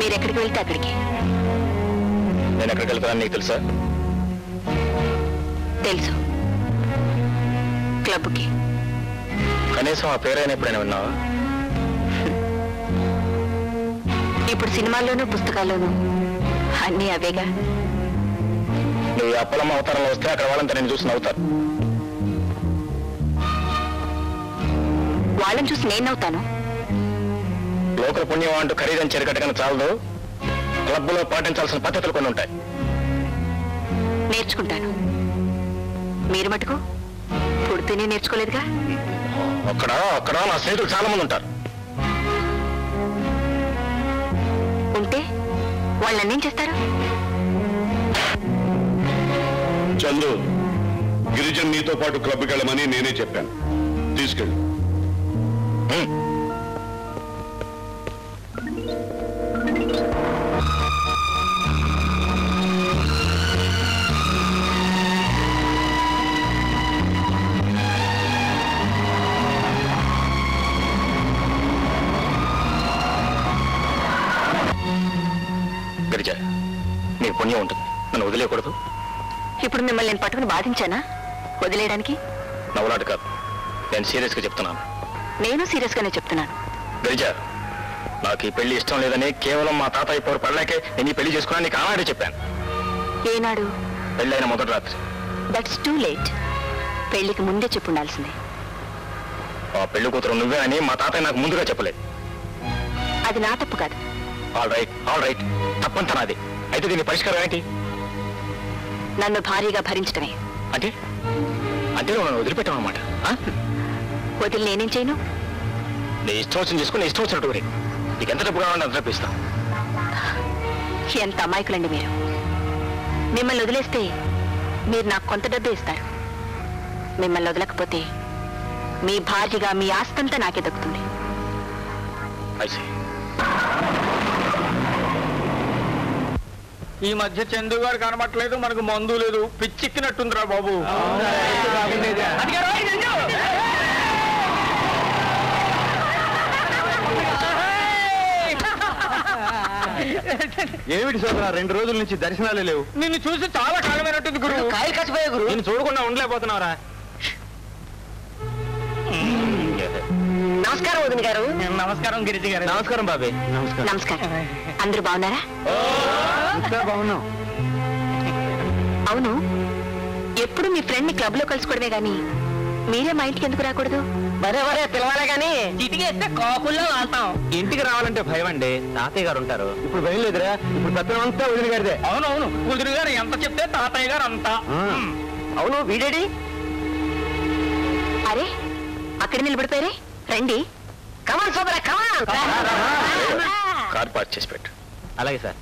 మీరెక్కడికి వెళ్తే అక్కడికి. నేను ఎక్కడికి వెళ్తానని నీకు తెలుసా? తెలుసు, క్లబ్కి. కనీసం ఆ పేరైనా ఎప్పుడైనా విన్నావా? ఇప్పుడు సినిమాల్లోనూ పుస్తకాల్లోనూ అన్నీ అవేగా. నువ్వు అప్పలమ్మ అవతారంలో వస్తే అక్కడ వాళ్ళంతా నేను చూసి నవ్వుతారు. వాళ్ళని చూసి నేను నవ్వుతాను. లోకల పుణ్యం అంటూ ఖరీదని చెరకట్టగానే చాలదు, క్లబ్లో పాటించాల్సిన పద్ధతులు కొన్ని ఉంటాయి. నేర్చుకుంటాను. మీరు మటుకు పుడితేనే నేర్చుకోలేదుగా. అక్కడ నా స్నేహితులు చాలా మంది ఉంటారు. ఉంటే వాళ్ళని ఏం చేస్తారు? చందు, గిరిజన్ నీతో పాటు క్లబ్కి వెళ్ళమని నేనే చెప్పాను. తీసుకెళ్ళు. గిరిజ, నీకు పుణ్యం ఉంటుంది, నన్ను వదిలేయకూడదు. ఇప్పుడు మిమ్మల్ని నేను పట్టుకుని బాధించానా వదిలేయడానికి? నవ్వులాట కాదు, నేను సీరియస్గా చెప్తున్నాను. నేను సీరియస్గానే చెప్తున్నాను. గిరిజ, నాకు ఈ పెళ్లి ఇష్టం లేదని కేవలం మా తాతయ్య పోరు పడలేకే నేను ఈ పెళ్లి చేసుకున్నా నీకు ఆనాడే చెప్పాను. ఏనాడు? పెళ్ళైన మొదటి రాత్రి. That's too late. పెళ్లికి ముందే చెప్పుండాల్సిందే. ఆ పెళ్లి కూతురు నువ్వే అని మా తాతయ్య నాకు ముందుగా చెప్పలేదు. అది నా తప్పు కాదు. ఆల్ రైట్, తప్పంతా నాది. అయితే దీని పరిష్కారం ఏంటి? నన్ను భారీగా భరించడమే. అంటే నువ్వు నన్ను వదిలిపెట్టావన్నమాట. వదిలి నేనేం చేయను? నీ ఇష్టం వచ్చిన చేసుకుని నీ ఇష్టం వచ్చినట్టు ఊరే. నీకు ఎంత డబ్బు కావాలంటే అంత డబ్బు ఇస్తా. ఎంత అమాయకులండి మీరు. మిమ్మల్ని వదిలేస్తే మీరు నాకు కొంత డబ్బే ఇస్తారు. మిమ్మల్ని వదలకపోతే మీ భార్యగా మీ ఆస్తంతా నాకే దక్కుతుంది. ఈ మధ్య చందు గారు కనబట్టలేదు, మనకు మందు లేదు, పిచ్చిక్కినట్టుందిరా బాబు. ఏమిటి సోదరా, 2 రోజుల నుంచి దర్శనాలే లేవు. నిన్ను చూసి చాలా కాలమైనట్టుంది గురు. కాయలు కసిపోయా గురు. నేను చూడకుండా ఉండలేకపోతున్నావురా. నమస్కారం వదిన గారు. నమస్కారం గిరిజి గారు. నమస్కారం బాబే. నమస్కారం. అందరూ బాగున్నారా? బాగున్నాం. అవును, ఎప్పుడు మీ ఫ్రెండ్ ని క్లబ్ లో కలుసుకోవడమే గాని మీరే మా ఇంటికి ఎందుకు రాకూడదు? మరే పిలవాలే గాని చిటికేస్తే కాకుల్లో వాళ్తాం. ఇంటికి రావాలంటే భయం అండి, తాతయ్య గారు ఉంటారు. ఇప్పుడు భయం లేదురా, ఇప్పుడు పెత్తనం అంతా వదిలి గారిదే. అవునవును, కుదిరి గారు ఎంత చెప్తే తాతయ్య గారు అంతా. అవును, వీడేడి? అరే, అక్కడ నిలబడిపోయారే, రండి. కార్ పార్క్ చేసి పెట్టు. అలాగే సార్.